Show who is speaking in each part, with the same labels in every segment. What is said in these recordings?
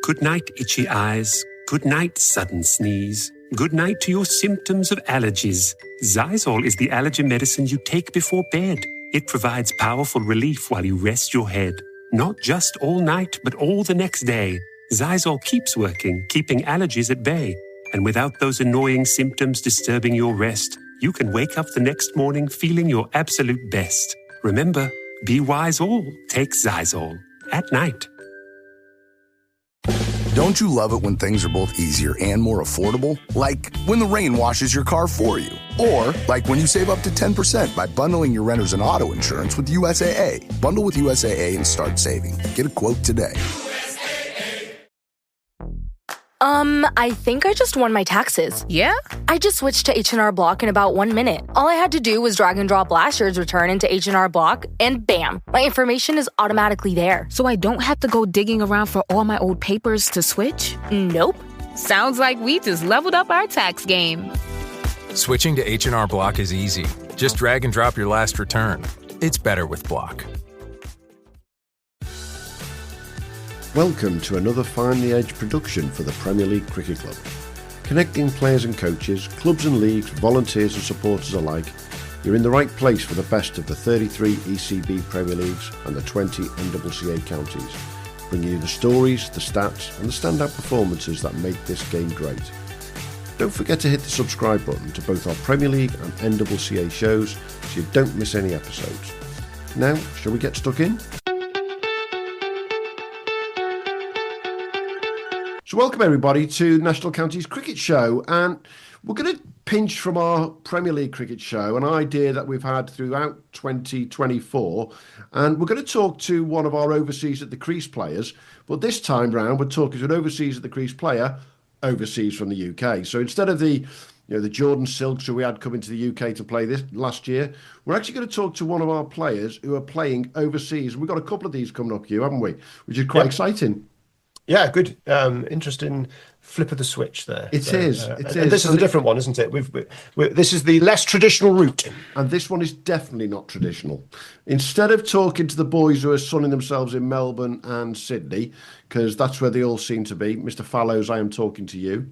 Speaker 1: Good night, itchy eyes. Good night, sudden sneeze. Good night to your symptoms of allergies. Xyzal is the allergy medicine you take before bed. It provides powerful relief while you rest your head. Not just all night, but all the next day. Xyzal keeps working, keeping allergies at bay. And without those annoying symptoms disturbing your rest, you can wake up the next morning feeling your absolute best. Remember, be wise all, take Xyzal. At night.
Speaker 2: Don't you love it when things are both easier and more affordable? Like when the rain washes your car for you. Or like when you save up to 10% by bundling your renters and auto insurance with USAA. Bundle with USAA and start saving. Get a quote today.
Speaker 3: I think I just won my taxes.
Speaker 4: Yeah?
Speaker 3: I just switched to H&R Block in about 1 minute. All I had to do was drag and drop last year's return into H&R Block, and bam, my information is automatically there.
Speaker 4: So I don't have to go digging around for all my old papers to switch?
Speaker 3: Nope.
Speaker 4: Sounds like we just leveled up our tax game.
Speaker 5: Switching to H&R Block is easy. Just drag and drop your last return. It's better with Block.
Speaker 6: Welcome to another Find the Edge production for the Premier League Cricket Club. Connecting players and coaches, clubs and leagues, volunteers and supporters alike, you're in the right place for the best of the 33 ECB Premier Leagues and the 20 NCCA counties, bringing you the stories, the stats and the standout performances that make this game great. Don't forget to hit the subscribe button to both our Premier League and NCCA shows so you don't miss any episodes. Now, shall we get stuck in? So welcome everybody to National County's Cricket Show, and we're going to pinch from our Premier League Cricket Show an idea that we've had throughout 2024, and we're going to talk to one of our overseas at the Crease players, but this time round we're talking to an overseas at the Crease player overseas from the UK. So instead of the Jordan Silks who we had coming to the UK to play this last year, we're actually going to talk to one of our players who are playing overseas. We've got a couple of these coming up, Hugh, haven't we? Which is quite exciting.
Speaker 7: Yeah, good. Interesting flip of the switch there.
Speaker 6: It is.
Speaker 7: This is a different one, isn't it? This is the less traditional route.
Speaker 6: And this one is definitely not traditional. Instead of talking to the boys who are sunning themselves in Melbourne and Sydney, because that's where they all seem to be, Mr. Fallows, I am talking to you.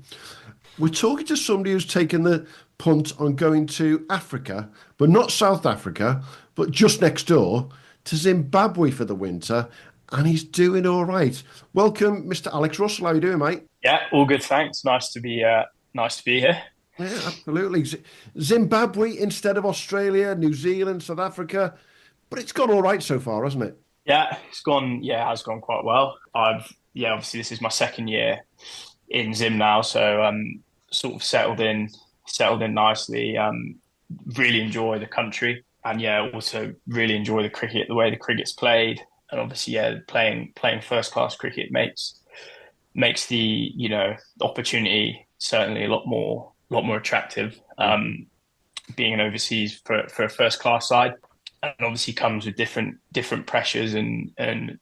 Speaker 6: We're talking to somebody who's taken the punt on going to Africa, but not South Africa, but just next door, to Zimbabwe for the winter. And he's doing all right. Welcome, Mr. Alex Russell. How are you doing, mate?
Speaker 8: Yeah, all good, thanks. Nice to be here.
Speaker 6: Yeah, absolutely. Zimbabwe instead of Australia, New Zealand, South Africa. But it's gone all right so far, hasn't it?
Speaker 8: Yeah, it has gone quite well. Obviously this is my second year in Zim now, so sort of settled in nicely. Really enjoy the country, and also really enjoy the cricket, the way the cricket's played. And obviously, playing first class cricket makes the opportunity certainly a lot more attractive. Being an overseas for a first class side, and obviously comes with different pressures, and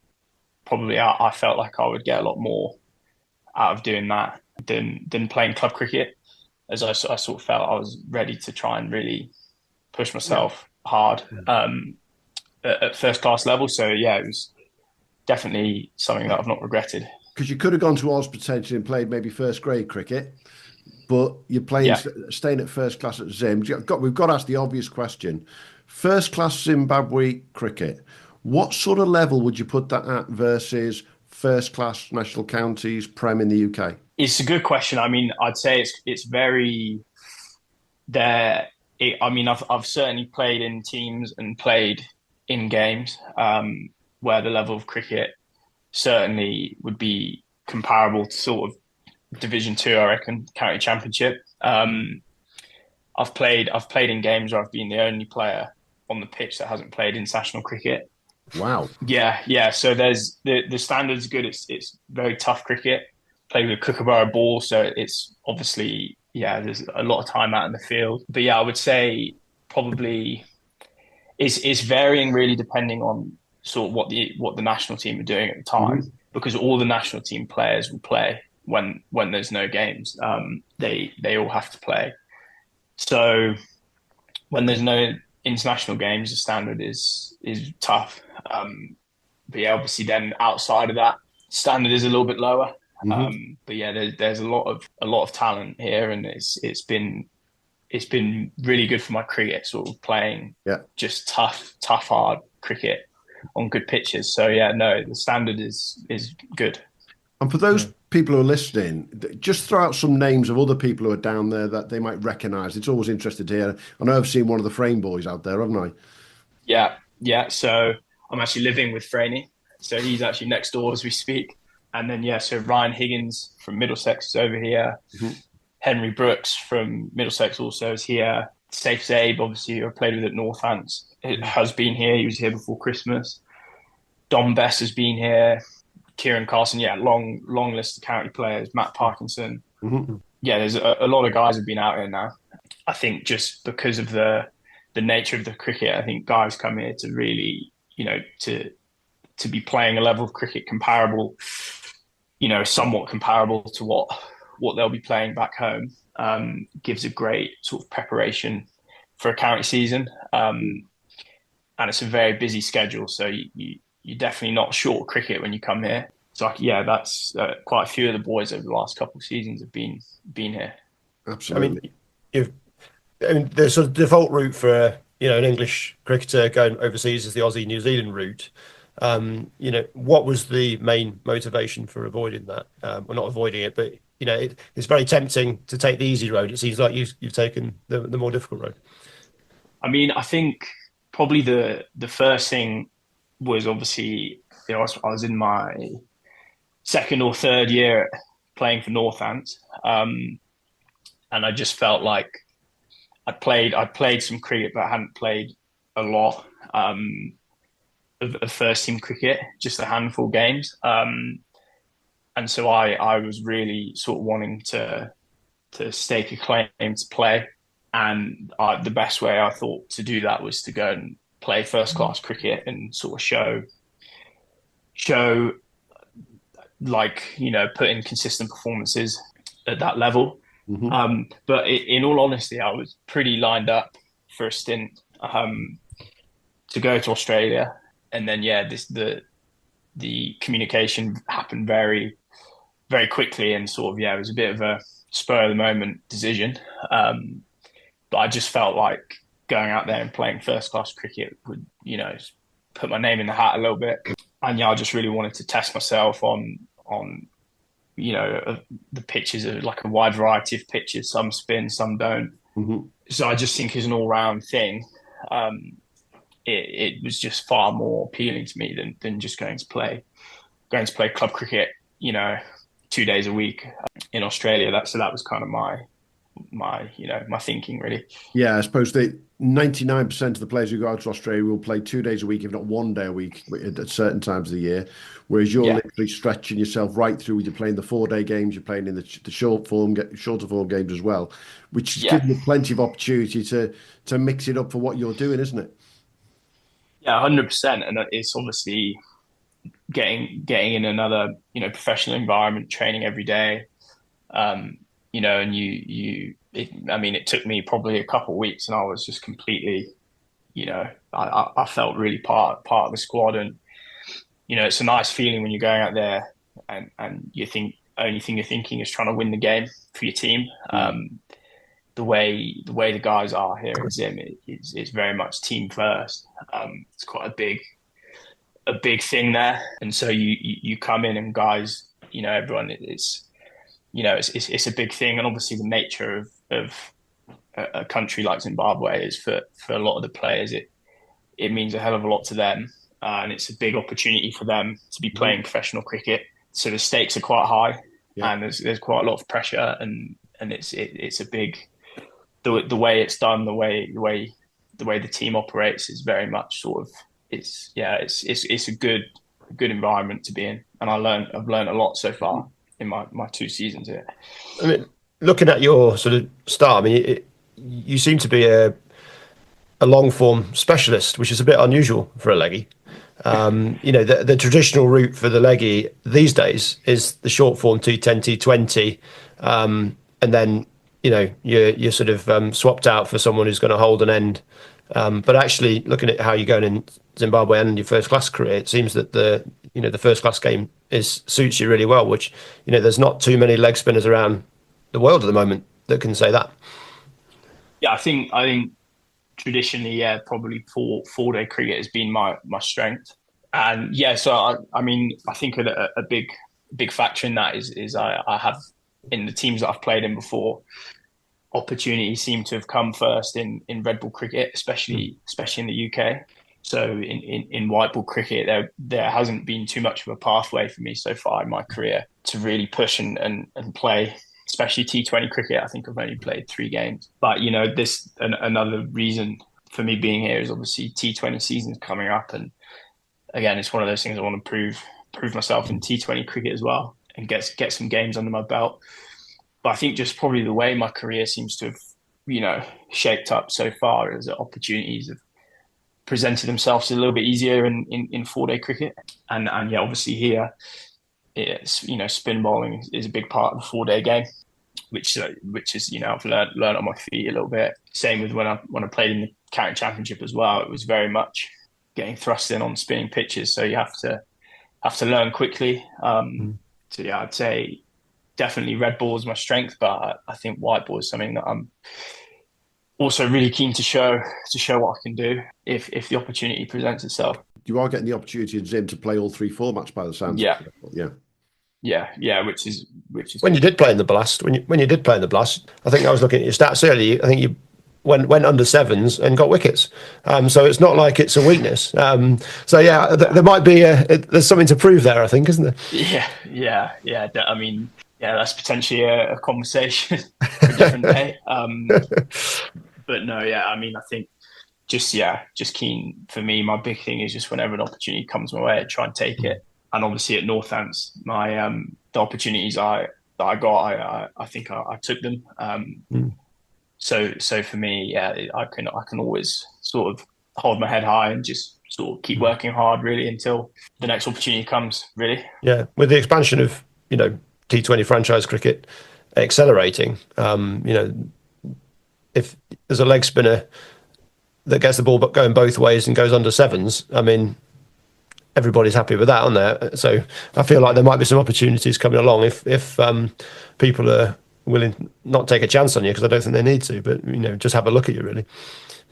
Speaker 8: probably I felt like I would get a lot more out of doing that than playing club cricket, as I sort of felt I was ready to try and really push myself hard. At first class level, so it was definitely something that I've not regretted.
Speaker 6: Because you could have gone to Oz potentially and played maybe first grade cricket, but you're staying at first class at Zim. We've got to ask the obvious question: first class Zimbabwe cricket. What sort of level would you put that at versus first class national counties Prem in the UK?
Speaker 8: It's a good question. I mean, I'd say it's very there. I've certainly played in teams and played in games where the level of cricket certainly would be comparable to sort of Division 2, I reckon, county championship. I've played in games where I've been the only player on the pitch that hasn't played international cricket.
Speaker 6: Wow.
Speaker 8: Yeah. So there's the standard's good. It's very tough cricket. Played with a kookaburra ball, so it's obviously there's a lot of time out in the field. But I would say probably. It's varying really depending on sort of what the national team are doing at the time, because all the national team players will play when there's no games. They all have to play. So when there's no international games, the standard is tough. But obviously then outside of that, standard is a little bit lower. But yeah, there's a lot of talent here, and it's been really good for my cricket, sort of playing just tough, hard cricket on good pitches. So yeah, no, the standard is good.
Speaker 6: And for those people who are listening, just throw out some names of other people who are down there that they might recognise. It's always interesting to hear. I know I've seen one of the Frame boys out there, haven't I?
Speaker 8: Yeah. So I'm actually living with Franey. So he's actually next door as we speak. And then, so Ryan Higgins from Middlesex is over here. Henry Brooks from Middlesex also is here. Safe Zabe, obviously, who I played with at Northants, has been here. He was here before Christmas. Dom Bess has been here. Kieran Carson, long list of county players. Matt Parkinson. Yeah, there's a lot of guys have been out here now. I think just because of the nature of the cricket, I think guys come here to really, to be playing a level of cricket comparable, somewhat comparable to what they'll be playing back home. Gives a great sort of preparation for a county season. And it's a very busy schedule, so you're definitely not short of cricket when you come here. So that's quite a few of the boys over the last couple of seasons have been here.
Speaker 6: Absolutely.
Speaker 7: I mean, the sort of default route for an English cricketer going overseas is the Aussie New Zealand route. What was the main motivation for avoiding that? Well, not avoiding it, but it's very tempting to take the easy road. It seems like you've taken the more difficult road.
Speaker 8: I mean, I think probably the first thing was obviously, I was in my second or third year playing for Northants, and I just felt like I'd played some cricket, but I hadn't played a lot of first team cricket, just a handful of games, and so I was really sort of wanting to stake a claim to play, and the best way I thought to do that was to go and play first class cricket and sort of show like, put in consistent performances at that level. But in all honesty, I was pretty lined up for a stint to go to Australia, and then the communication happened very, very quickly, and sort of it was a bit of a spur of the moment decision. But I just felt like going out there and playing first class cricket would, put my name in the hat a little bit. And I just really wanted to test myself on the pitches, are like a wide variety of pitches. Some spin, some don't. So I just think as an all-round thing, it was just far more appealing to me than just going to play club cricket, 2 days a week in Australia. That was kind of my thinking, really.
Speaker 6: Yeah, I suppose 99% of the players who go out to Australia will play 2 days a week, if not 1 day a week at certain times of the year, whereas you're literally stretching yourself right through. You're playing the 4-day games, you're playing in the shorter form games as well, which is giving you plenty of opportunity to mix it up for what you're doing, isn't it?
Speaker 8: Yeah, 100%. And it's obviously getting in another professional environment, training every day. And it took me probably a couple of weeks, and I was just completely, I felt really part of the squad. And, it's a nice feeling when you're going out there and you think, only thing you're thinking is trying to win the game for your team. The way the guys are here at Zim is very much team first. It's quite a big thing there. And so you come in and guys, everyone, it's a big thing. And obviously the nature of a country like Zimbabwe is for a lot of the players, it means a hell of a lot to them. And it's a big opportunity for them to be playing professional cricket. So the stakes are quite high, and there's quite a lot of pressure, and it's a big, the way it's done, the way the team operates is very much sort of, it's a good environment to be in. And I've learned a lot so far in my 2 seasons here.
Speaker 7: I mean, looking at your sort of start, you seem to be a long form specialist, which is a bit unusual for a leggy. The traditional route for the leggy these days is the short form T10, T20, and then you're sort of swapped out for someone who's going to hold an end. But actually, looking at how you're going in Zimbabwe and your first class career, it seems that the first class game suits you really well, which, there's not too many leg spinners around the world at the moment that can say that.
Speaker 8: Yeah, I think traditionally, probably four-day cricket has been my strength. And so I think a big factor in that is I have, in the teams that I've played in before, opportunities seem to have come first in red ball cricket, especially in the UK. So in white ball cricket, there hasn't been too much of a pathway for me so far in my career to really push and play, especially T20 cricket. I think I've only played 3 games. But, another reason for me being here is obviously T20 season's coming up. And again, it's one of those things I want to prove myself in T20 cricket as well and get some games under my belt. But I think just probably the way my career seems to have, shaped up so far is that opportunities have presented themselves a little bit easier in 4-day cricket. And obviously here, it's, spin bowling is a big part of the 4-day game, which is, I've learned on my feet a little bit. Same with when I played in the county championship as well. It was very much getting thrust in on spinning pitches. So you have to learn quickly. So yeah, I'd say definitely red ball is my strength, but I think white ball is something that I'm also really keen to show what I can do if the opportunity presents itself.
Speaker 6: You are getting the opportunity in Zim to play all 3 formats by the sounds.
Speaker 8: Yeah, which is
Speaker 7: when you did play in the Blast. When you did play in the Blast, I think I was looking at your stats earlier. I think you went under sevens and got wickets. So it's not like it's a weakness. So yeah, there might be there's something to prove there, I think, isn't there?
Speaker 8: Yeah. I mean, that's potentially a conversation for a different day. But no, I mean, I think just keen for me. My big thing is just whenever an opportunity comes my way, I try and take it. And obviously at Northants, my the opportunities I got, I think I took them. So for me, I can always sort of hold my head high and just sort of keep working hard really until the next opportunity comes. Really.
Speaker 7: Yeah, with the expansion of T20 franchise cricket accelerating, if there's a leg spinner that gets the ball going both ways and goes under sevens, I mean, everybody's happy with that, aren't there? So I feel like there might be some opportunities coming along if people are willing not take a chance on you, because I don't think they need to, but just have a look at you really.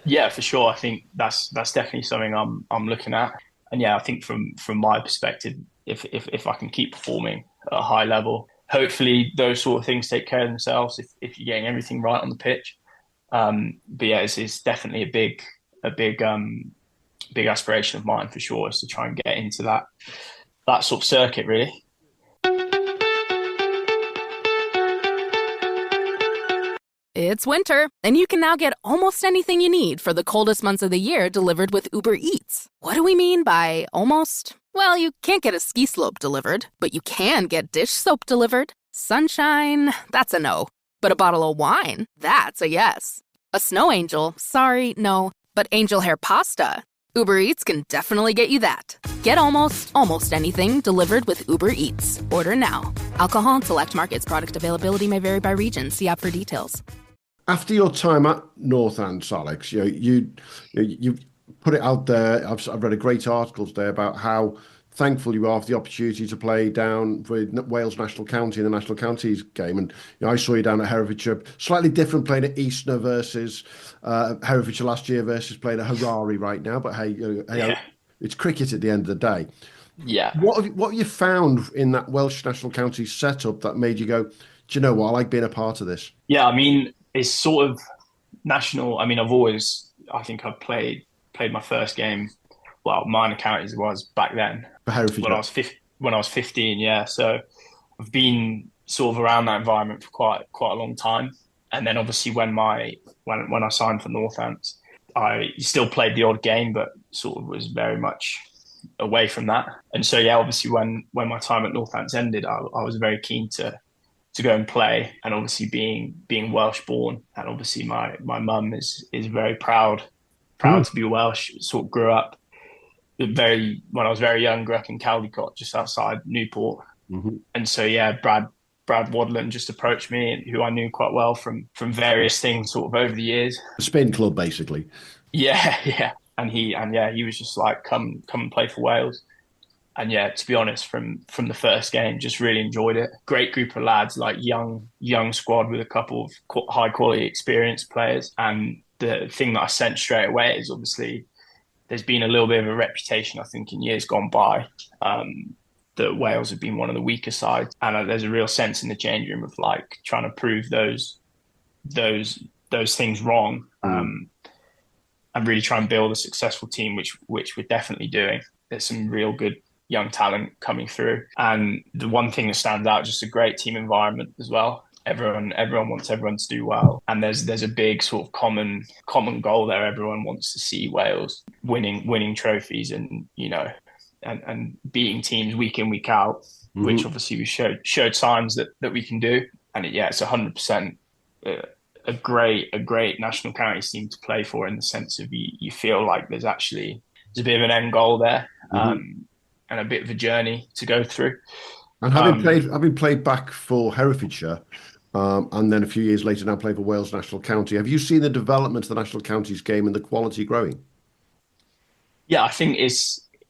Speaker 8: Yeah, for sure. I think that's definitely something I'm looking at. And I think from my perspective, if I can keep performing at a high level, hopefully those sort of things take care of themselves if you're getting everything right on the pitch. But it's definitely a big aspiration of mine for sure, is to try and get into that sort of circuit really.
Speaker 4: It's winter, and you can now get almost anything you need for the coldest months of the year delivered with Uber Eats. What do we mean by almost? Well, you can't get a ski slope delivered, but you can get dish soap delivered. Sunshine, that's a no. But a bottle of wine, that's a yes. A snow angel, sorry, no. But angel hair pasta, Uber Eats can definitely get you that. Get almost anything delivered with Uber Eats. Order now. Alcohol and select markets. Product availability may vary by region. See app for details.
Speaker 6: After your time at Northants, Alex, you put it out there. I've read a great articles there about how thankful you are for the opportunity to play down for Wales National County in the National Counties game. And I saw you down at Herefordshire, slightly different playing at Eastner versus Herefordshire last year versus playing at Harare right now. But hey, it's cricket at the end of the day.
Speaker 8: Yeah.
Speaker 6: What have you found in that Welsh National County setup that made you go, do you know what, I like being a part of this?
Speaker 8: Yeah, I mean, it's sort of national. I mean, I think I've played my first game, well, minor counties was back then. When I was 15, yeah. So I've been sort of around that environment for quite a long time. And then obviously when I signed for Northants, I still played the odd game, but sort of was very much away from that. And so obviously when my time at Northants ended, I was very keen to go and play. And obviously being Welsh born, and obviously my mum is very proud to be Welsh. Sort of grew up when I was very young, grew up in Caldicott, just outside Newport. Mm-hmm. And so Brad Wadland just approached me, who I knew quite well from various things sort of over the years.
Speaker 6: A spin club, basically.
Speaker 8: Yeah. And he was just like, come and play for Wales. yeah, to be honest, from the first game, just really enjoyed it. Great group of lads, like young squad with a couple of high quality experienced players. And the thing that I sensed straight away is obviously there's been a little bit of a reputation, I think, in years gone by, that Wales have been one of the weaker sides, and there's a real sense in the change room of like trying to prove those things wrong, and really try and build a successful team, which we're definitely doing. There's some real good young talent coming through, and the one thing that stands out, just a great team environment as well. Everyone wants everyone to do well, and there's a big sort of common goal there. Everyone wants to see Wales winning trophies, and and beating teams week in, week out, which obviously we showed signs that we can do. And it's 100% a great national county team to play for, in the sense of you feel like there's a bit of an end goal there, and a bit of a journey to go through.
Speaker 6: And having played back for Herefordshire, and then a few years later now playing for Wales National County, have you seen the development of the national counties game and the quality growing? Yeah,
Speaker 8: I think it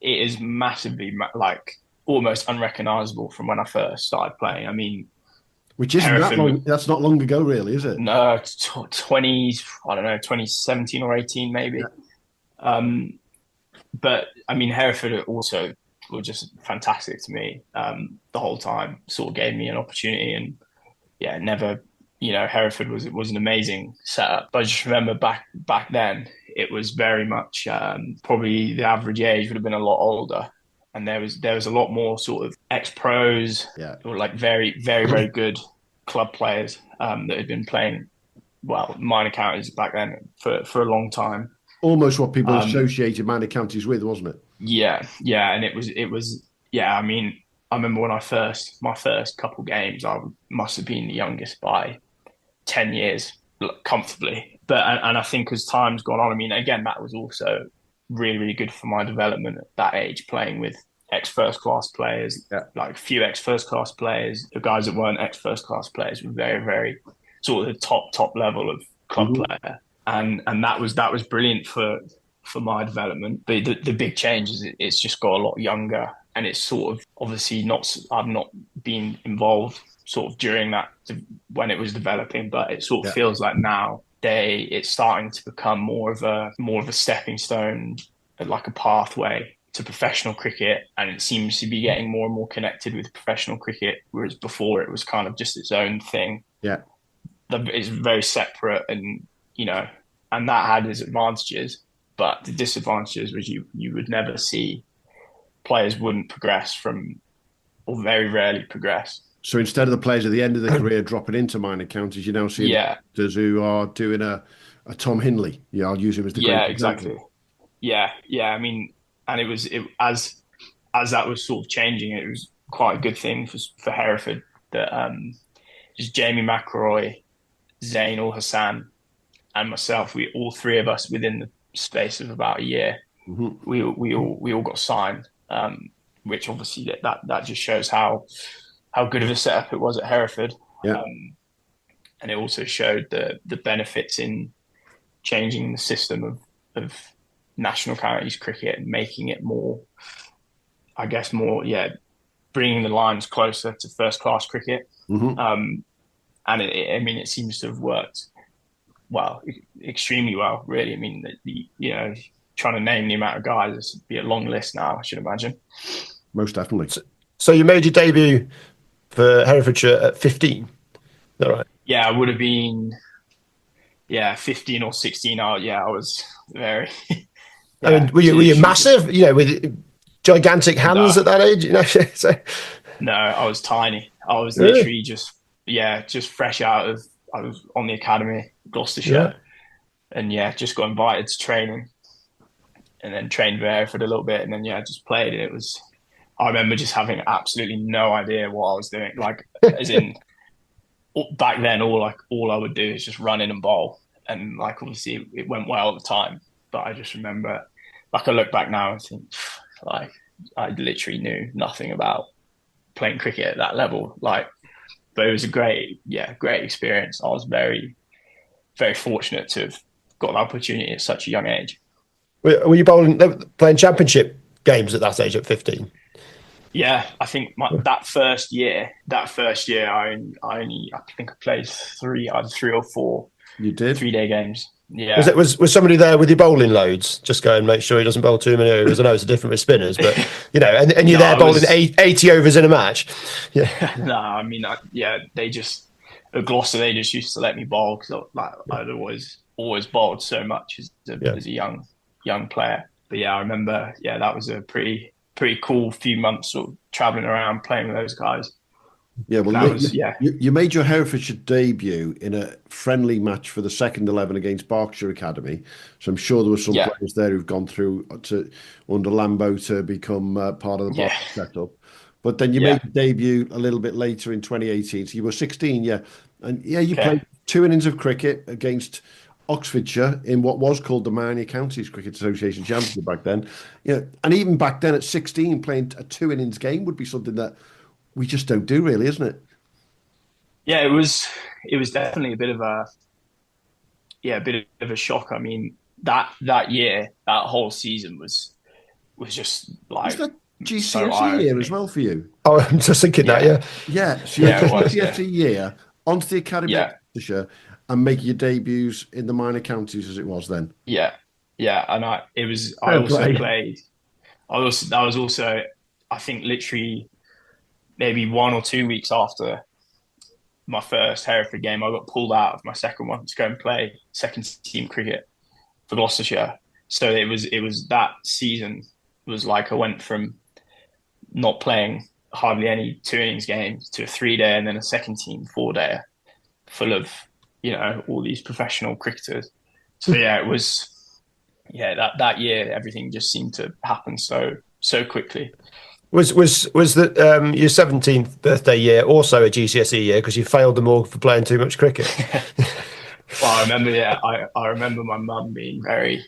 Speaker 8: is massively, like, almost unrecognisable from when I first started playing. I mean,
Speaker 6: which isn't that long. That's not long ago, really, is it?
Speaker 8: No, 2017 or 18 maybe. Yeah. But I mean, Hereford also were just fantastic to me the whole time. Sort of gave me an opportunity, and Hereford was an amazing setup. But I just remember back then, it was very much probably the average age would have been a lot older, and there was a lot more sort of ex-pros, or like very, very, very good club players that had been playing minor counties back then for a long time.
Speaker 6: Almost what people associated minor counties with, wasn't it?
Speaker 8: Yeah, and it was. I mean, I remember when my first couple games, I must have been the youngest by 10 years comfortably. But and I think as time's gone on, I mean, again, that was also really, really good for my development at that age, playing with ex-first class players, like a few ex-first class players. The guys that weren't ex-first class players were very, very sort of the top level of club player. And that was brilliant for my development. But the big change is it's just got a lot younger, and it's sort of obviously I've not been involved sort of during that when it was developing, but it sort of feels like now it's starting to become more of a stepping stone, like a pathway to professional cricket, and it seems to be getting more and more connected with professional cricket, whereas before it was kind of just its own thing. Yeah, it's very separate, and and that had its advantages, but the disadvantages was you would never see players wouldn't progress or very rarely progress.
Speaker 6: So instead of the players at the end of their career dropping into minor counties, you now see those who are doing a Tom Hindley. Yeah, I'll use him as the great
Speaker 8: exactly.
Speaker 6: example.
Speaker 8: Yeah. I mean, and as that was sort of changing, it was quite a good thing for Hereford that just Jamie McElroy, Zain Ul Hassan, and myself, all three of us within the space of about a year, we all got signed, which obviously that just shows how good of a setup it was at Hereford. Yeah. And it also showed the benefits in changing the system of national counties cricket and making it more, I guess, bringing the lines closer to first class cricket. And it seems to have worked extremely well, really. I mean, trying to name the amount of guys, this would be a long list now, I should imagine.
Speaker 6: Most definitely.
Speaker 7: So you made your debut for Herefordshire at 15, is that right?
Speaker 8: Yeah, I would have been, 15 or 16. I was very...
Speaker 7: I mean, were you massive, with gigantic hands at that age? So...
Speaker 8: No, I was tiny. I was literally just fresh out of... I was on the academy, Gloucestershire, and just got invited to training, and then trained for Hereford a little bit, and then just played. It was, I remember just having absolutely no idea what I was doing. Like, as in, back then, all I would do is just run in and bowl, and like obviously it went well at the time. But I just remember, like, I look back now and think, like, I literally knew nothing about playing cricket at that level, like. But it was a great experience. I was very, very fortunate to have got the opportunity at such a young age.
Speaker 7: Were you playing championship games at that age at 15?
Speaker 8: Yeah, I think that first year, I think I played either 3 or 4
Speaker 6: You did?
Speaker 8: 3-day games.
Speaker 7: Was
Speaker 8: Yeah.
Speaker 7: it was somebody there with your bowling loads? Just go and make sure he doesn't bowl too many overs. I know it's different with spinners, but and you're
Speaker 8: No,
Speaker 7: there
Speaker 8: I
Speaker 7: bowling
Speaker 8: was.
Speaker 7: 80 overs in a match. Yeah,
Speaker 8: No, I mean, they just at Gloucester they just used to let me bowl because I'd always bowled so much
Speaker 7: yeah.
Speaker 8: as a young player. But yeah, I remember. Yeah, that was a pretty cool few months sort of traveling around playing with those guys.
Speaker 6: Yeah, well,
Speaker 8: That was yeah.
Speaker 6: you made your Herefordshire debut in a friendly match for the second 11 against Berkshire Academy. So I'm sure there were some
Speaker 8: Yeah.
Speaker 6: players there who've gone through to under Lambo to become part of the
Speaker 8: Yeah.
Speaker 6: Berkshire setup. But then you
Speaker 8: Yeah.
Speaker 6: made your debut a little bit later in 2018. So you were 16, yeah. And yeah, you
Speaker 8: Okay.
Speaker 6: played 2 innings of cricket against Oxfordshire in what was called the Minor Counties Cricket Association Championship back then. Yeah, and even back then at 16, playing a 2 innings game would be something that we just don't do, really, isn't it?
Speaker 8: Yeah, it was definitely a bit of a shock. I mean, that year, that whole season was just
Speaker 6: Was
Speaker 8: like
Speaker 6: that
Speaker 8: so
Speaker 6: GCSE year as
Speaker 8: eye-opening.
Speaker 6: well for you?
Speaker 7: Oh, I'm just thinking that.
Speaker 8: Yeah,
Speaker 7: Yeah,
Speaker 6: Yeah, so you're
Speaker 8: yeah,
Speaker 6: at
Speaker 8: it was. Yeah,
Speaker 6: GCSE year onto the Academy at
Speaker 8: yeah,
Speaker 6: Gloucestershire and make your debuts in the minor counties as it was then.
Speaker 8: yeah, yeah. And I
Speaker 6: Fair
Speaker 8: also
Speaker 6: play.
Speaker 8: played. That was also, I think, literally maybe 1 or 2 weeks after my first Hereford game, I got pulled out of my second one to go and play second team cricket for Gloucestershire. So it was that season was like I went from not playing hardly any 2 innings games to a 3-day and then a second team 4-day full of all these professional cricketers. So yeah, it was that year everything just seemed to happen so quickly.
Speaker 7: was that your 17th birthday year also a GCSE year because you failed them all for playing too much cricket?
Speaker 8: Well, I remember my mum being very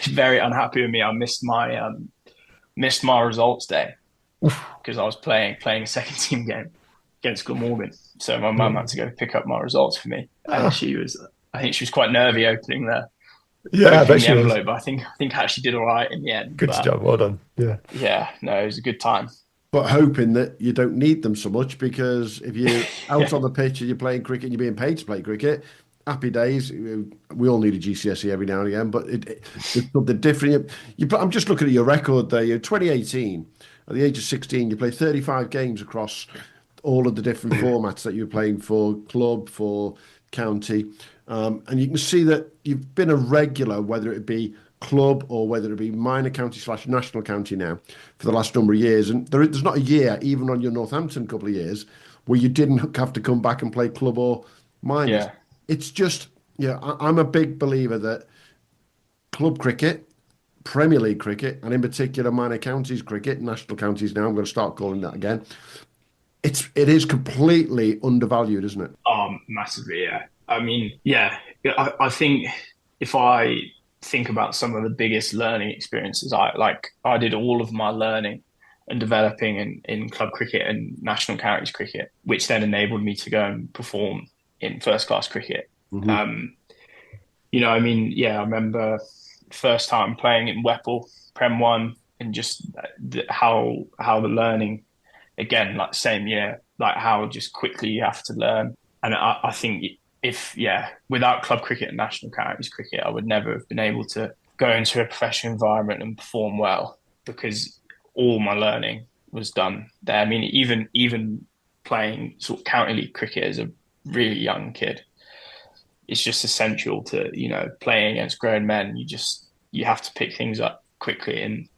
Speaker 8: very unhappy with me. I missed my results day because I was playing a second team game against Glamorgan. So my mum had to go pick up my results for me, and I think she was quite nervy opening
Speaker 7: Yeah, I bet
Speaker 8: the
Speaker 7: she was.
Speaker 8: envelope. But I think I actually did all right in the end.
Speaker 7: Good
Speaker 8: But
Speaker 7: job, well done. Yeah.
Speaker 8: yeah, no, it was a good time.
Speaker 6: But hoping that you don't need them so much because if you're out
Speaker 8: Yeah,
Speaker 6: on the pitch and you're playing cricket and you're being paid to play cricket, happy days. We all need a GCSE every now and again, but it's something different. I'm just looking at your record there. You're 2018, at the age of 16, you played 35 games across all of the different formats that you're playing for club, for county. And you can see that you've been a regular, whether it be club or whether it be minor county / national county now for the last number of years. And there's not a year, even on your Northampton couple of years, where you didn't have to come back and play club or minors.
Speaker 8: yeah,
Speaker 6: It's just, I'm a big believer that club cricket, Premier League cricket, and in particular minor counties cricket, national counties now, I'm going to start calling that again. It is completely undervalued, isn't it?
Speaker 8: massively. Yeah, I mean, yeah, I think if I think about some of the biggest learning experiences, I did all of my learning and developing in club cricket and national counties cricket, which then enabled me to go and perform in first class cricket.
Speaker 6: Mm-hmm.
Speaker 8: I mean, yeah, I remember first time playing in Whipple, Prem One, and just how the learning again, like same year, like how just quickly you have to learn. And I think without club cricket and national counties cricket, I would never have been able to go into a professional environment and perform well because all my learning was done there. I mean, even playing sort of county league cricket as a really young kid, it's just essential to, playing against grown men. You have to pick things up quickly. And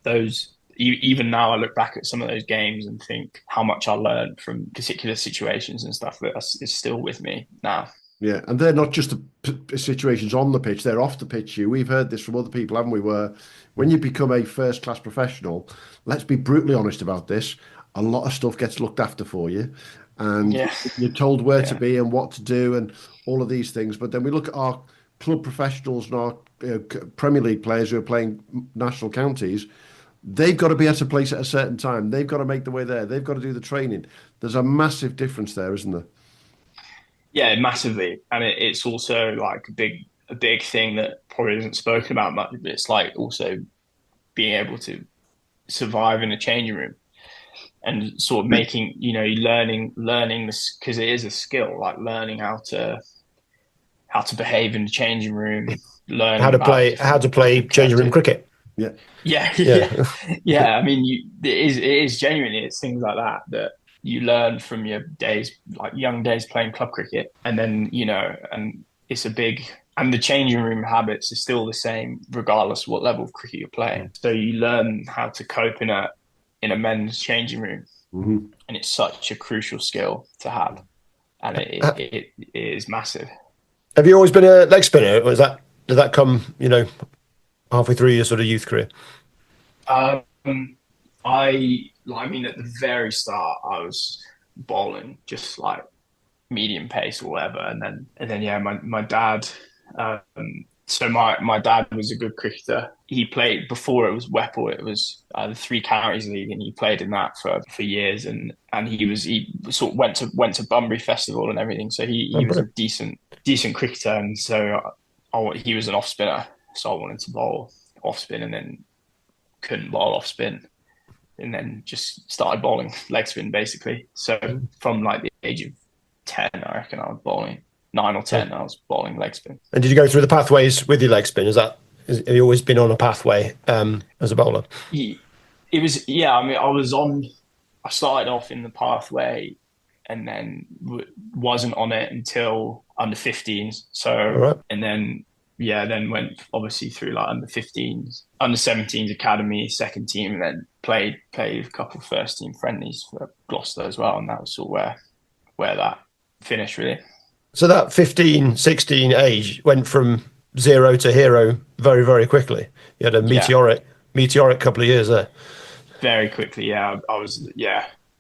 Speaker 8: even now I look back at some of those games and think how much I learned from particular situations and stuff that is still with me now.
Speaker 6: Yeah, and they're not just the situations on the pitch, they're off the pitch. We've heard this from other people, haven't we, where when you become a first-class professional, let's be brutally honest about this, a lot of stuff gets looked after for you. And
Speaker 8: Yeah.
Speaker 6: you're told where to be and what to do and all of these things. But then we look at our club professionals and our Premier League players who are playing national counties. They've got to be at a place at a certain time. They've got to make the way there. They've got to do the training. There's a massive difference there, isn't there?
Speaker 8: Yeah, massively. And it's also like a big thing that probably isn't spoken about much, but it's like also being able to survive in a changing room. and sort of making, learning this, because it is a skill, like learning how to behave in the changing room, learning
Speaker 7: how to
Speaker 8: about
Speaker 7: play changing room cricket.
Speaker 6: Yeah.
Speaker 8: Yeah. I mean, it is genuinely, it's things like that you learn from your days, like young days playing club cricket, and then and it's a big. And the changing room habits are still the same regardless of what level of cricket you're playing. So you learn how to cope in a men's changing room, and it's such a crucial skill to have, and it is massive.
Speaker 7: Have you always been a leg spinner, or did that come halfway through your sort of youth career?
Speaker 8: I mean, at the very start, I was bowling just like medium pace or whatever, and then yeah, my dad. So my dad was a good cricketer. He played before it was Whipple. It was the Three Counties League, and he played in that for years. And he sort of went to Bunbury Festival and everything. So he was a decent cricketer. And so he was an off spinner. So I wanted to bowl off spin, and then couldn't bowl off spin, and then just started bowling leg spin basically. So from like the age of 10, I reckon I was bowling. 9 or 10, I was bowling leg spin. And
Speaker 7: did you go through the pathways with your leg spin? Have you always been on a pathway as a bowler?
Speaker 8: It was, yeah. I mean, I started off in the pathway, and then wasn't on it until under 15s. So, and then went obviously through like under 15s, under 17s academy, second team, and then played a couple first team friendlies for Gloucester as well, and that was sort of where that finished really.
Speaker 7: So that 15, 16 age went from zero to hero very, very quickly. You had a meteoric couple of years there.
Speaker 8: Very quickly, yeah.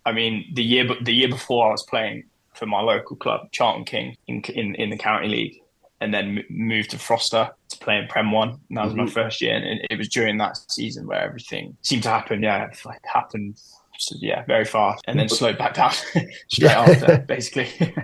Speaker 8: I mean, the year before I was playing for my local club, Charlton King, in the county league, and then moved to Froster to play in Prem 1. And that was my first year, and it was during that season where everything seemed to happen. Yeah, it happened. So, yeah, very fast, and then slowed back down straight after, basically.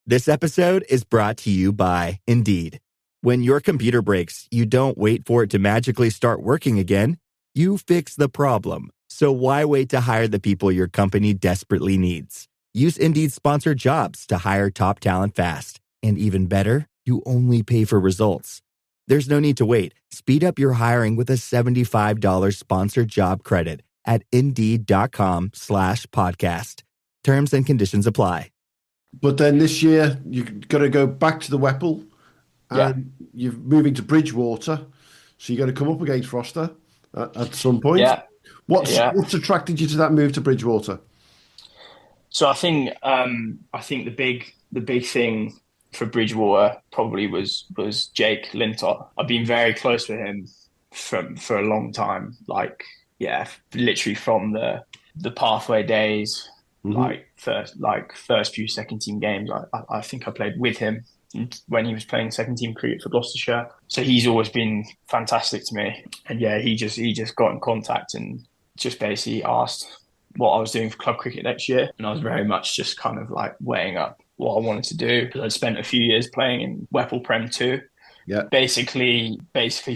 Speaker 9: This episode is brought to you by Indeed. When your computer breaks, you don't wait for it to magically start working again. You fix the problem. So why wait to hire the people your company desperately needs? Use Indeed's sponsored jobs to hire top talent fast. And even better, you only pay for results. There's no need to wait. Speed up your hiring with a $75 sponsored job credit at Indeed.com/podcast. Terms and conditions apply.
Speaker 6: But then this year, you're going to go back to the Whipple, and you're moving to Bridgwater, so you're going to come up against Froster at some point.
Speaker 8: Yeah.
Speaker 6: What's attracted you to that move to Bridgwater?
Speaker 8: So I think the big thing for Bridgwater probably was Jake Lintott. I've been very close with him for a long time. Literally from the pathway days. First few second team games, I think I played with him when he was playing second team cricket for Gloucestershire. So he's always been fantastic to me. And yeah, he just got in contact and just basically asked what I was doing for club cricket next year. And I was very much just kind of like weighing up what I wanted to do, because I'd spent a few years playing in Whipple Prem 2. Yeah. Basically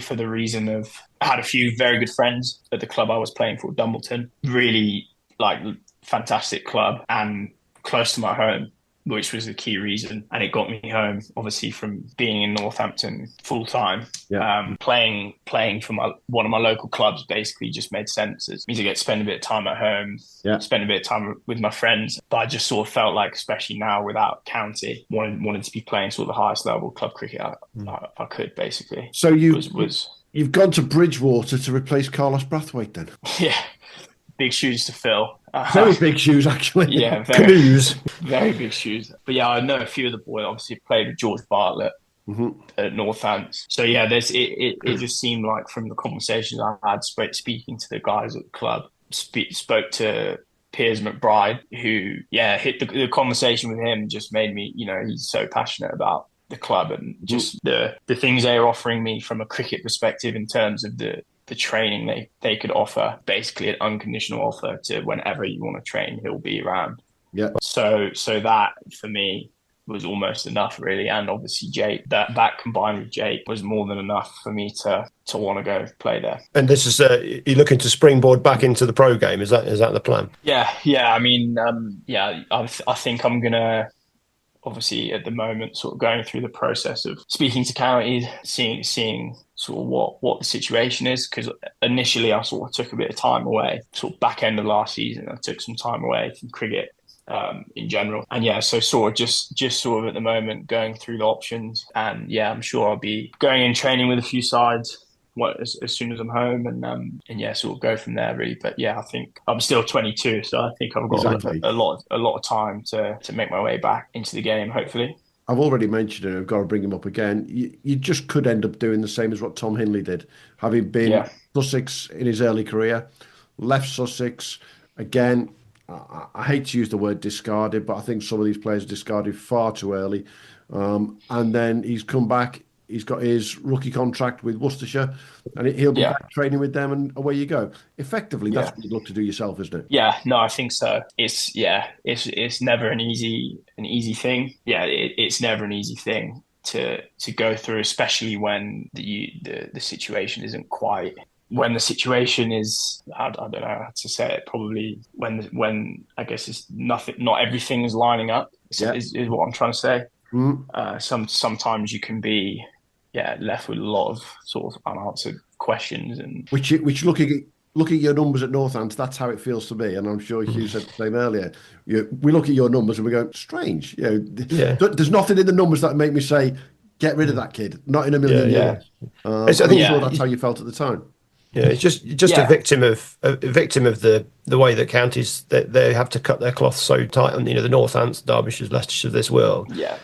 Speaker 8: for the reason of I had a few very good friends at the club I was playing for, Dumbleton. Really fantastic club and close to my home, which was the key reason. And it got me home, obviously, from being in Northampton full time. Yeah. Playing for one of my local clubs basically just made sense. It means I get to spend a bit of time at home, spend a bit of time with my friends. But I just sort of felt like, especially now without county, wanted to be playing sort of the highest level club cricket I could, basically.
Speaker 6: So you've gone to Bridgwater to replace Carlos Brathwaite then?
Speaker 8: Yeah. Big shoes to fill.
Speaker 6: Very big shoes, actually.
Speaker 8: Yeah, very big shoes. But yeah, I know a few of the boys. Obviously, played with George Bartlett at Northants. So yeah, it just seemed like from the conversations I had speaking to the guys at the club, spoke to Piers McBride, who hit the conversation with him just made me, he's so passionate about the club and just the things they are offering me from a cricket perspective in terms of the training they could offer, basically an unconditional offer to whenever you want to train, he'll be around. Yeah. So that for me was almost enough, really. And obviously Jake, that combined with Jake was more than enough for me to want to go play there.
Speaker 7: And this is you're looking to springboard back into the pro game. Is that the plan?
Speaker 8: Yeah. I mean, I think I'm gonna, obviously at the moment, sort of going through the process of speaking to counties, seeing sort of what the situation is, because initially I sort of took a bit of time away, sort of back end of last season. I took some time away from cricket in general, and so sort of just sort of at the moment going through the options, and I'm sure I'll be going in training with a few sides as soon as I'm home, and sort of go from there, really. But I think I'm still 22, so I think I've got a lot of time to make my way back into the game, hopefully.
Speaker 6: I've already mentioned it. I've got to bring him up again. You just could end up doing the same as what Tom Hindley did, having been Sussex in his early career, left Sussex again. I hate to use the word discarded, but I think some of these players discarded far too early. And then he's come back. He's got his rookie contract with Worcestershire, and he'll be back training with them, and away you go. Effectively, that's what you'd look to do yourself, isn't it?
Speaker 8: Yeah, no, I think so. It's never an easy thing. Yeah, it's never an easy thing to go through, especially when the situation isn't quite. When the situation is, I don't know how to say it. Probably when I guess it's nothing, not everything is lining up. Is what I'm trying to say. Sometimes you can be left with a lot of sort of unanswered questions, and which
Speaker 6: looking at your numbers at Northants, that's how it feels to me, and I'm sure Hugh said the same earlier. We look at your numbers and we go, strange. There's nothing in the numbers that make me say get rid of that kid. Not in a million years. I'm sure that's how you felt at the time.
Speaker 7: Yeah, it's just a victim of the way that counties they have to cut their cloth so tight on the Northants, Derbyshires, Leicestershire of this world.
Speaker 8: Yeah.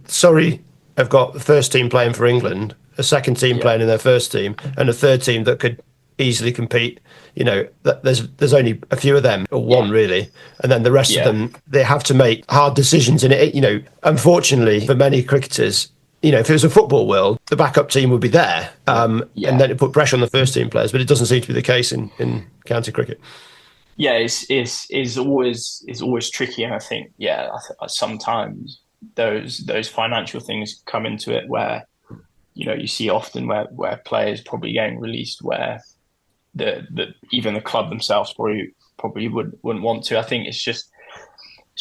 Speaker 7: Surrey have got the first team playing for England, a second team playing in their first team, and a third team that could easily compete. There's only a few of them, or one really, and then the rest of them, they have to make hard decisions. And it, unfortunately for many cricketers, if it was a football world, the backup team would be there, and then it put pressure on the first team players. But it doesn't seem to be the case in county cricket.
Speaker 8: Yeah, it's always tricky, and I think sometimes those financial things come into it where you see often where players probably getting released where the even the club themselves probably wouldn't want to. I think it's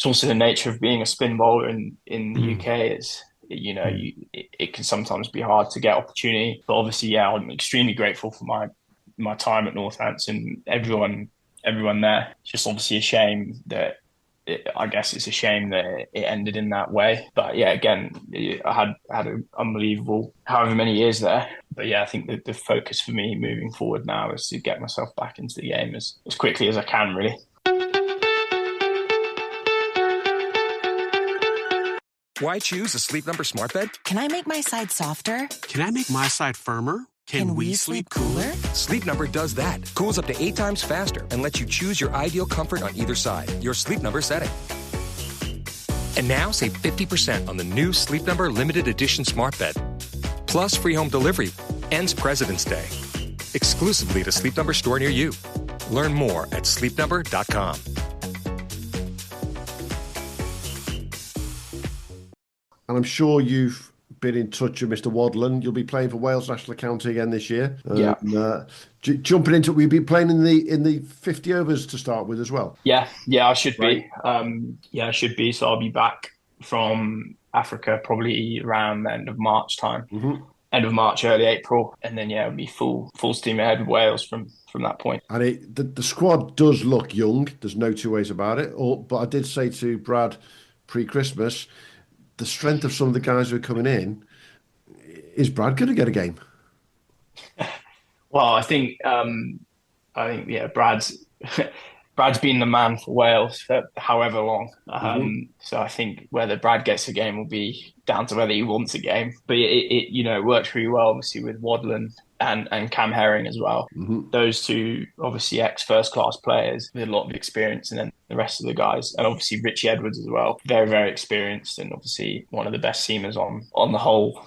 Speaker 8: also the nature of being a spin bowler in the UK is it can sometimes be hard to get opportunity. But obviously, I'm extremely grateful for my time at Northants and everyone there. It's just obviously a shame that. I guess it's a shame that it ended in that way. But again, I had an unbelievable however many years there. But I think that the focus for me moving forward now is to get myself back into the game as quickly as I can, really.
Speaker 10: Why choose a Sleep Number smart bed?
Speaker 11: Can I make my side softer?
Speaker 10: Can I make my side firmer?
Speaker 11: Can we sleep cooler?
Speaker 10: Sleep Number does that. Cools up to 8 times faster and lets you choose your ideal comfort on either side. Your Sleep Number setting. And now save 50% on the new Sleep Number limited edition smart bed. Plus free home delivery. Ends President's Day. Exclusively at a Sleep Number store near you. Learn more at sleepnumber.com.
Speaker 6: And I'm sure you've been in touch with Mr. Wadland. You'll be playing for Wales National County again this year. Jumping into it, we'll be playing in the 50 overs to start with as well.
Speaker 8: I should be. I should be. So I'll be back from Africa probably around the end of March time.
Speaker 6: Mm-hmm.
Speaker 8: End of March, early April, and then it'll be full steam ahead with Wales from that point.
Speaker 6: And the squad does look young. There's no two ways about it. But I did say to Brad pre-Christmas, the strength of some of the guys who are coming in, is Brad going to get a game?
Speaker 8: Well, I think Brad's been the man for Wales for however long. So I think whether Brad gets a game will be down to whether he wants a game. But it worked really well, obviously, with Wadland and Cam Herring as well.
Speaker 6: Mm-hmm.
Speaker 8: Those two, obviously, ex-first class players with a lot of experience, and then the rest of the guys, and obviously Richie Edwards as well, very, very experienced, and obviously one of the best seamers on the whole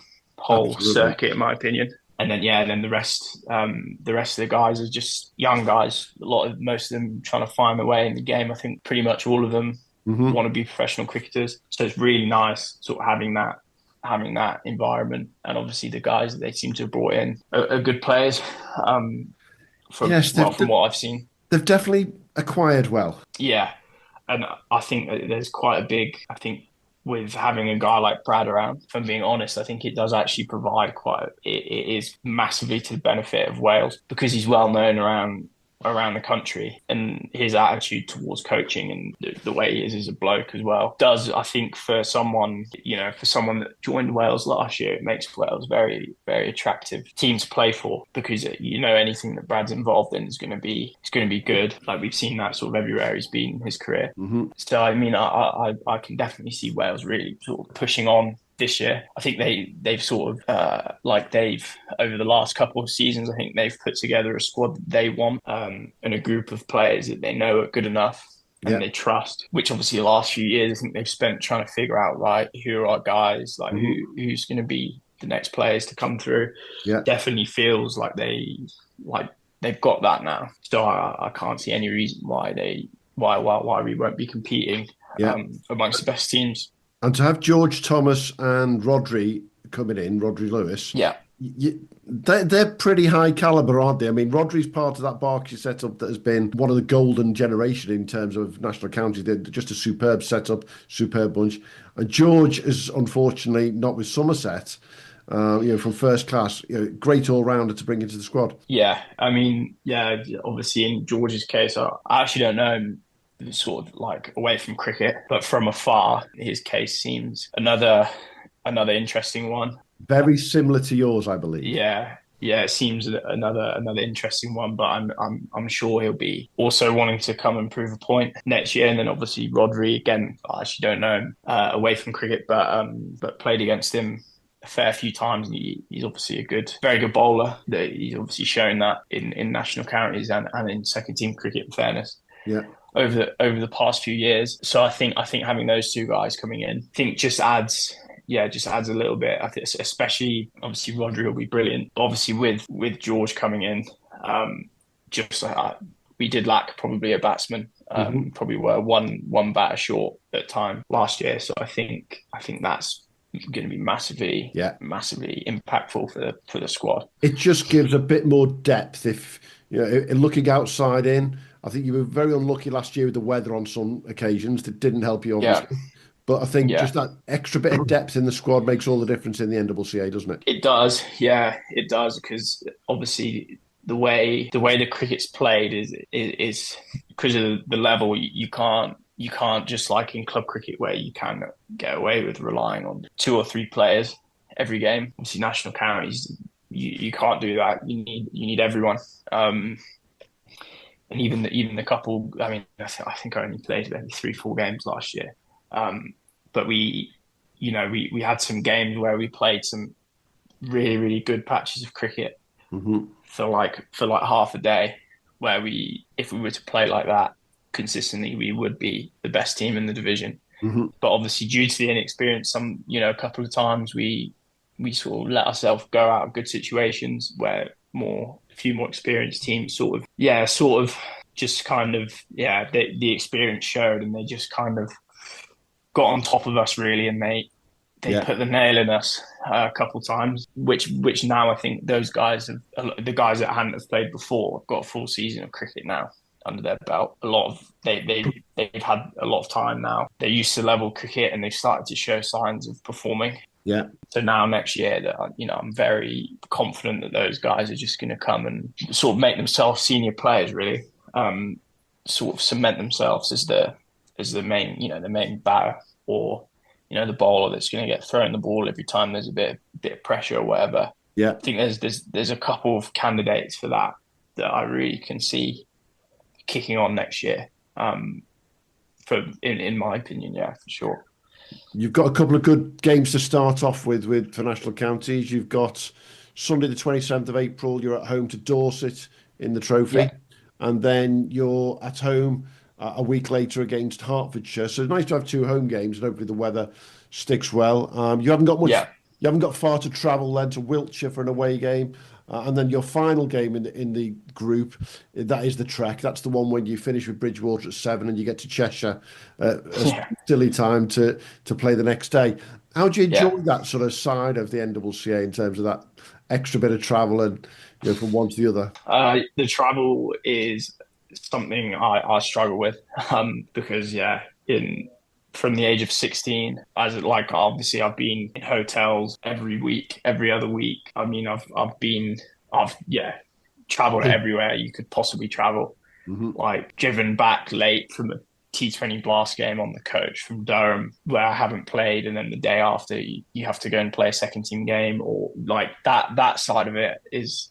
Speaker 8: circuit, in my opinion. And then the rest of the guys are just young guys. Most of them trying to find their way in the game. I think pretty much all of them want to be professional cricketers. So it's really nice sort of having that environment. And obviously the guys that they seem to have brought in are good players. From what I've seen,
Speaker 6: they've definitely acquired well.
Speaker 8: Yeah, and I think that there's quite a big. I think with having a guy like Brad around, if I'm being honest, I think it does actually provide it is massively to the benefit of Wales because he's well known around the country, and his attitude towards coaching and the way he is as a bloke as well does, I think, for someone that joined Wales last year, it makes Wales very, very attractive team to play for because anything that Brad's involved in is going to be good. Like we've seen that sort of everywhere he's been in his career. So I mean, I can definitely see Wales really sort of pushing on this year. I think they've sort of over the last couple of seasons, I think they've put together a squad that they want and a group of players that they know are good enough and they trust, which obviously the last few years I think they've spent trying to figure out, right, who are our guys, like who's going to be the next players to come through. Definitely feels like they've got that now. So I can't see any reason why we won't be competing amongst the best teams.
Speaker 6: And to have George Thomas and Rodri coming in, Rodri Lewis, they're pretty high caliber, aren't they? I mean, Rodri's part of that Berkshire setup that has been one of the golden generation in terms of national county. They're just a superb setup, superb bunch. And George is unfortunately not with Somerset, from first class. Great all-rounder to bring into the squad.
Speaker 8: Yeah, I mean, obviously in George's case, I actually don't know him sort of like away from cricket, but from afar, his case seems another interesting one.
Speaker 6: Very similar to yours, I believe.
Speaker 8: Yeah, it seems another interesting one. But I'm sure he'll be also wanting to come and prove a point next year. And then obviously Rodri again. I actually don't know him away from cricket, but played against him a fair few times. And he's obviously very good bowler. He's obviously shown that in national counties and in second team cricket. In fairness.
Speaker 6: Yeah.
Speaker 8: Over the past few years. So I think having those two guys coming in, just adds a little bit. I think especially obviously Rodri will be brilliant. But obviously with George coming in, we did lack probably a batsman. Probably were one batter short at time last year. So I think that's going to be massively impactful for the squad.
Speaker 6: It just gives a bit more depth if looking outside in. I think you were very unlucky last year with the weather on some occasions. That didn't help you, obviously. Yeah. But I think just that extra bit of depth in the squad makes all the difference in the NCCA, doesn't it?
Speaker 8: It does. Yeah, it does. Because obviously the way the cricket's played is because of the level. You can't just like in club cricket where you can get away with relying on 2 or 3 players every game. Obviously, national counties, you can't do that. You need everyone. And even the couple, I mean, I think I only played maybe 3-4 games last year. But we had some games where we played some really, really good patches of cricket for like half a day, where if we were to play like that consistently, we would be the best team in the division. But obviously due to the inexperience, a couple of times we sort of let ourselves go out of good situations where a few more experienced teams the experience showed, and they just kind of got on top of us really, and they put the nail in us a couple of times, which now I think the guys that hadn't have played before have got a full season of cricket now under their belt. They've had a lot of time now. They're used to level cricket, and they've started to show signs of performing.
Speaker 6: Yeah.
Speaker 8: So now next year, I'm very confident that those guys are just going to come and sort of make themselves senior players, really, sort of cement themselves as the main batter or the bowler that's going to get thrown the ball every time there's a bit of pressure or whatever.
Speaker 6: Yeah,
Speaker 8: I think there's a couple of candidates for that I really can see kicking on next year. In my opinion, yeah, for sure.
Speaker 6: You've got a couple of good games to start off with for national counties. You've got Sunday the 27th of April, you're at home to Dorset in the trophy. And then you're at home a week later against Hertfordshire. So it's nice to have 2 home games, and hopefully the weather sticks well. You haven't got much. You haven't got far to travel then to Wiltshire for an away game. and then your final game in the group, that is the trek. That's the one when you finish with Bridgwater at 7 and you get to Cheshire a silly time to play the next day. How do you enjoy that sort of side of the NCCA in terms of that extra bit of travel and from one to the other?
Speaker 8: The travel is something I struggle with because from the age of 16, obviously I've been in hotels every week, every other week. I mean, I've traveled everywhere you could possibly travel. Like driven back late from a T20 Blast game on the coach from Durham where I haven't played, and then the day after you have to go and play a second team game, or like that side of it is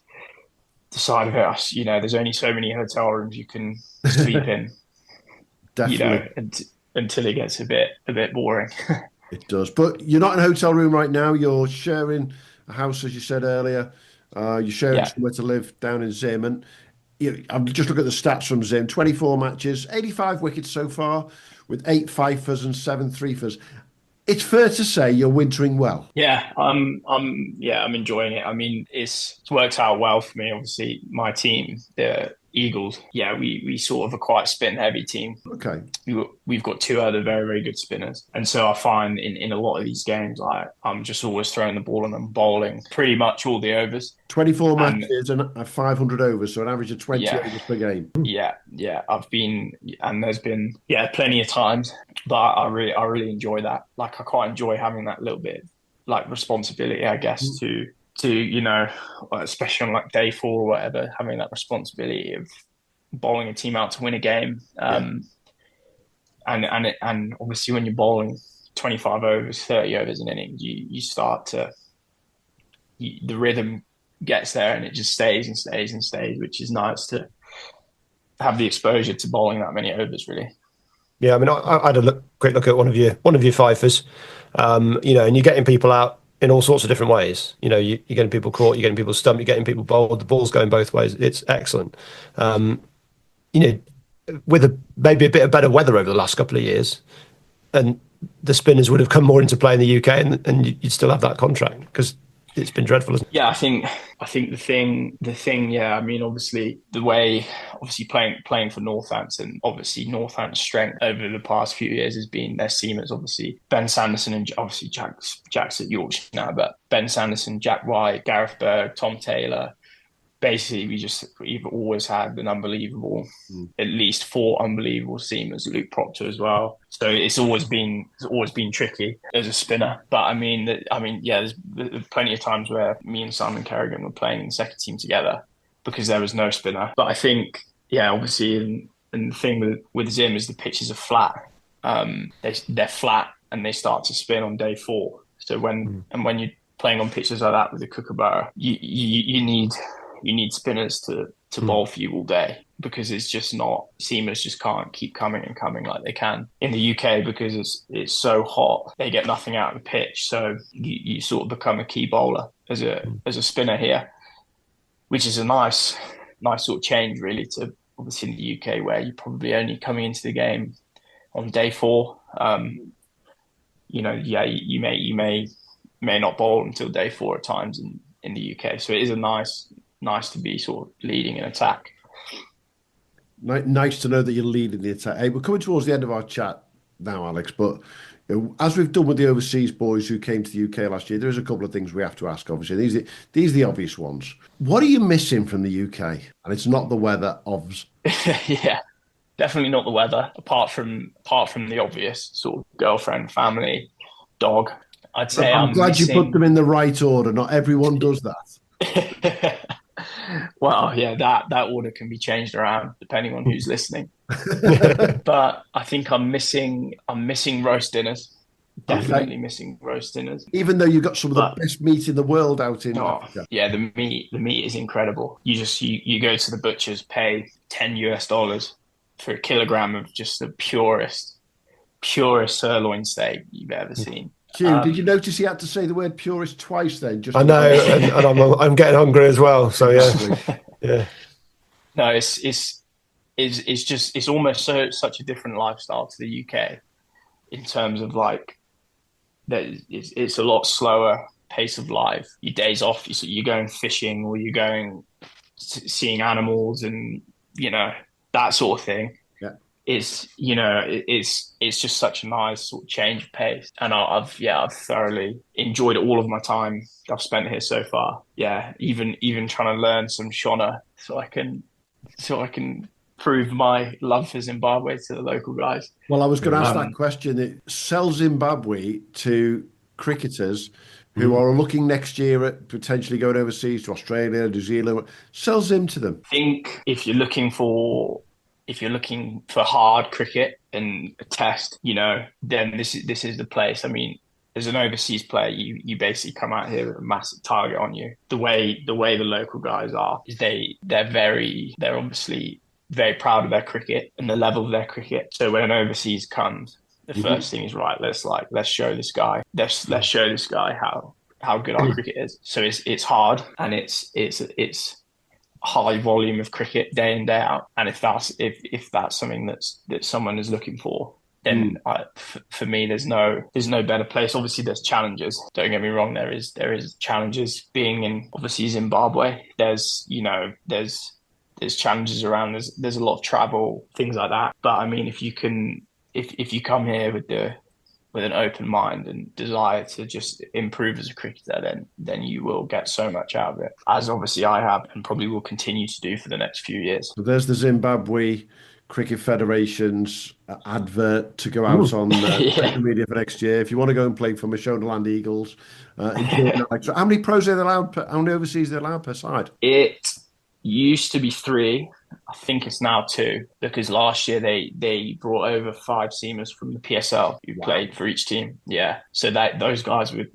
Speaker 8: the side of it. There's only so many hotel rooms you can sleep in.
Speaker 6: Definitely.
Speaker 8: Until it gets a bit boring.
Speaker 6: It does. But you're not in a hotel room right now. You're sharing a house, as you said earlier. You're sharing somewhere to live down in Zim. And I'm just looking at the stats from Zim. 24 matches, 85 wickets so far, with 8 fifers and 7 threefers. It's fair to say you're wintering well.
Speaker 8: Yeah, I'm enjoying it. I mean, it's worked out well for me. Obviously, my team, the Eagles, we sort of a quite spin heavy team.
Speaker 6: Okay.
Speaker 8: We've got 2 other very, very good spinners. And so I find in a lot of these games, I'm just always throwing the ball and I'm bowling pretty much all the overs.
Speaker 6: 24 matches and 500 overs, so an average of 20 overs per game.
Speaker 8: Yeah. And there's been, plenty of times, but I really enjoy that. Like, I quite enjoy having that little bit like responsibility, I guess, to especially on like day 4 or whatever, having that responsibility of bowling a team out to win a game. And obviously when you're bowling 25 overs, 30 overs an inning, you start to, the rhythm gets there and it just stays and stays and stays, which is nice to have the exposure to bowling that many overs, really.
Speaker 7: Yeah, I mean, I had a quick look at one of your fifers, and you're getting people out in all sorts of different ways. You're getting people caught, you're getting people stumped, you're getting people bowled. The ball's going both ways. It's excellent. With maybe a bit of better weather over the last couple of years, and the spinners would have come more into play in the UK, and you'd still have that contract because it's been dreadful, isn't it?
Speaker 8: Yeah, I think the thing. Yeah, I mean, obviously the way, playing for Northampton, obviously Northampton's strength over the past few years has been their seamers. Obviously Ben Sanderson and obviously Jack's at Yorkshire now, but Ben Sanderson, Jack White, Gareth Berg, Tom Taylor. Basically, we've always had an unbelievable, at least 4 unbelievable seamers. Luke Proctor as well. So it's always been tricky as a spinner. But I mean, there's plenty of times where me and Simon Kerrigan were playing in the second team together because there was no spinner. But I think, obviously, and the thing with Zim is the pitches are flat. They're flat and they start to spin on day 4. So when you're playing on pitches like that with a Kookaburra, you need spinners to bowl for you all day because it's just not, seamers just can't keep coming and coming like they can in the UK because it's so hot. They get nothing out of the pitch. So you sort of become a key bowler as a spinner here, which is a nice sort of change really to obviously in the UK where you're probably only coming into the game on day 4. You may not bowl until day 4 at times in the UK. So it is a nice to be sort of leading an attack.
Speaker 6: Nice to know that you're leading the attack. Hey, we're coming towards the end of our chat now, Alex, but as we've done with the overseas boys who came to the UK last year, there's a couple of things we have to ask, obviously. These are the obvious ones. What are you missing from the UK? And it's not the weather, obvs.
Speaker 8: Yeah, definitely not the weather, apart from the obvious sort of girlfriend, family, dog. I'd say
Speaker 6: I'm glad you put them in the right order. Not everyone does that.
Speaker 8: Well, yeah, that order can be changed around depending on who's listening. But I think I'm missing roast dinners. Definitely missing roast dinners.
Speaker 6: Even though you've got some of the best meat in the world out in Africa.
Speaker 8: Yeah, the meat is incredible. You go to the butcher's, pay $10 for a kilogram of just the purest sirloin steak you've ever seen.
Speaker 6: Hugh, did you notice he had to say the word purist twice then?
Speaker 7: I know, and I'm getting hungry as well. So yeah.
Speaker 8: No, it's almost such a different lifestyle to the UK in terms of like that. It's a lot slower pace of life, your days off, you're going fishing or you're going seeing animals and, that sort of thing.
Speaker 6: Yeah.
Speaker 8: Is, it's just such a nice sort of change of pace. And I've thoroughly enjoyed all of my time I've spent here so far. Yeah. Even trying to learn some Shona so I can prove my love for Zimbabwe to the local guys.
Speaker 6: Well, I was going to ask that question. Sell Zimbabwe to cricketers who are looking next year at potentially going overseas to Australia, New Zealand. Sell Zim to them.
Speaker 8: I think if you're looking for hard cricket and a test, then this is the place. I mean, as an overseas player, you basically come out here with a massive target on you. The way the local guys are, is they're obviously very proud of their cricket and the level of their cricket. So when an overseas comes, the first thing is, right, let's show this guy. Let's show this guy how good our cricket is. So it's hard, and it's high volume of cricket day in, day out. And if that's something that someone is looking for, then for me, there's no better place. Obviously, there's challenges. Don't get me wrong. There is challenges being in, obviously, Zimbabwe. There's challenges around. There's a lot of travel, things like that. But I mean, if you come here with an open mind and desire to just improve as a cricketer, then you will get so much out of it, as obviously I have and probably will continue to do for the next few years.
Speaker 6: So there's the Zimbabwe Cricket Federation's advert to go out on social media for next year. If you want to go and play for Mashonaland Eagles, so how many pros are they allowed? How many overseas are they allowed per side?
Speaker 8: It used to be 3. I think it's now 2, because last year they brought over 5 seamers from the PSL who played for each team. Yeah, so those guys were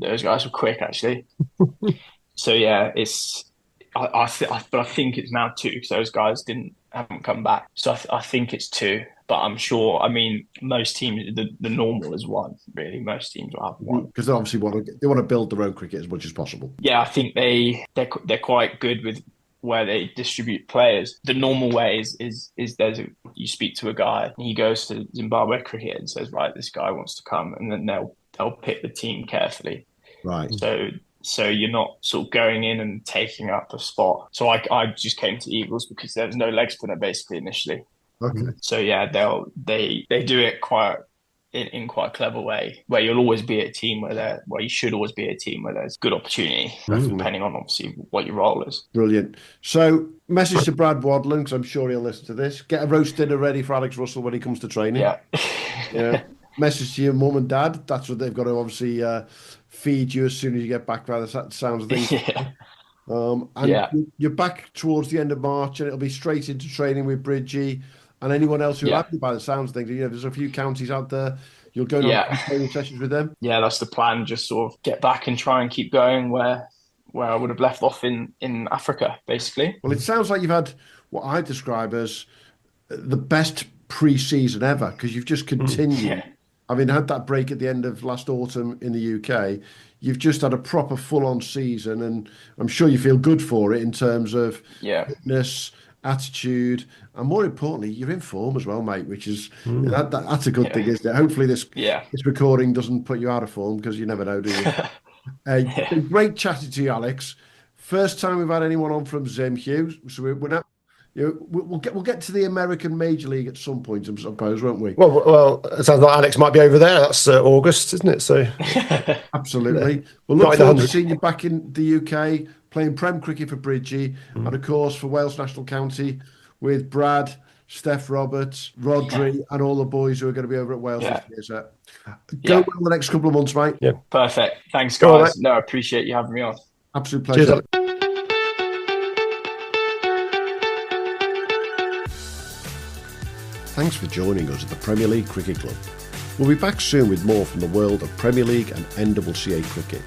Speaker 8: quick, actually. So yeah, but I think it's now 2 because those guys haven't come back. So I think it's 2, but I'm sure. I mean, most teams, the normal is 1. Really, most teams will have 1
Speaker 6: because they obviously want to build their own cricket as much as possible.
Speaker 8: Yeah, I think they're quite good with where they distribute players. The normal way is you speak to a guy and he goes to Zimbabwe cricket and says, right, this guy wants to come, and then they'll pick the team carefully.
Speaker 6: Right.
Speaker 8: So you're not sort of going in and taking up a spot. So I just came to Eagles because there was no leg spinner basically initially.
Speaker 6: Okay.
Speaker 8: So yeah, they do it in quite a clever way, where you'll always be a team where you should always be a team where there's good opportunity, depending on obviously what your role is.
Speaker 6: Brilliant. So message to Brad Wadland, because I'm sure he'll listen to this. Get a roast dinner ready for Alex Russell when he comes to training. Yeah. Message to your mum and dad. That's what they've got to obviously feed you as soon as you get back, by the sounds of things. You're back towards the end of March, and it'll be straight into training with Bridgie and anyone else who'll have you, by the sounds of things. There's a few counties out there. You'll go on training sessions with them. Yeah,
Speaker 8: that's the plan. Just sort of get back and try and keep going where I would have left off in Africa, basically.
Speaker 6: Well, it sounds like you've had what I describe as the best pre-season ever, because you've just continued. Having had that break at the end of last autumn in the UK, you've just had a proper full-on season, and I'm sure you feel good for it in terms of fitness, attitude, and more importantly, you're in form as well, mate, which is that's a good thing, isn't it? Hopefully this recording doesn't put you out of form, because you never know, do you? Great chatting to you, Alex. First time we've had anyone on from Zim, Hugh, so we're not. We'll get to the American Major League at some point, I suppose, won't we?
Speaker 7: Well, it sounds like Alex might be over there. That's August, isn't it? So
Speaker 6: absolutely. Well, look forward to seeing you back in the UK playing Prem cricket for Bridgie, and of course for Wales National County with Brad, Steph Roberts, Rodri, and all the boys who are going to be over at Wales this year. So go well the next couple of months, mate.
Speaker 7: Yeah,
Speaker 8: perfect. Thanks, guys. I appreciate you having me on.
Speaker 6: Absolute pleasure. Cheers, Thanks for joining us at the Premier League Cricket Club. We'll be back soon with more from the world of Premier League and NWCA cricket.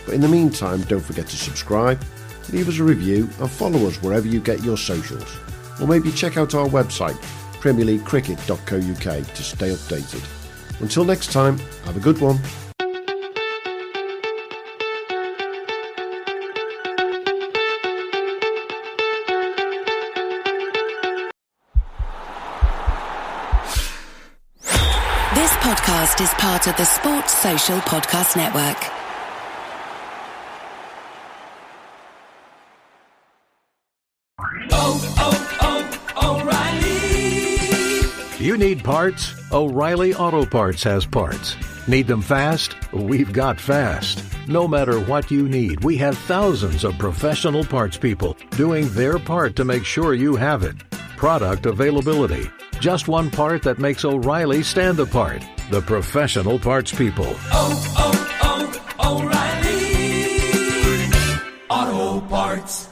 Speaker 6: But in the meantime, don't forget to subscribe, leave us a review and follow us wherever you get your socials. Or maybe check out our website, premierleaguecricket.co.uk, to stay updated. Until next time, have a good one.
Speaker 11: This podcast is part of the Sports Social Podcast Network.
Speaker 12: need parts? O'Reilly Auto Parts has parts. Need them fast? We've got fast. No matter what you need, we have thousands of professional parts people doing their part to make sure you have it. Product availability. Just one part that makes O'Reilly stand apart. The professional parts people.
Speaker 13: O'Reilly Auto Parts.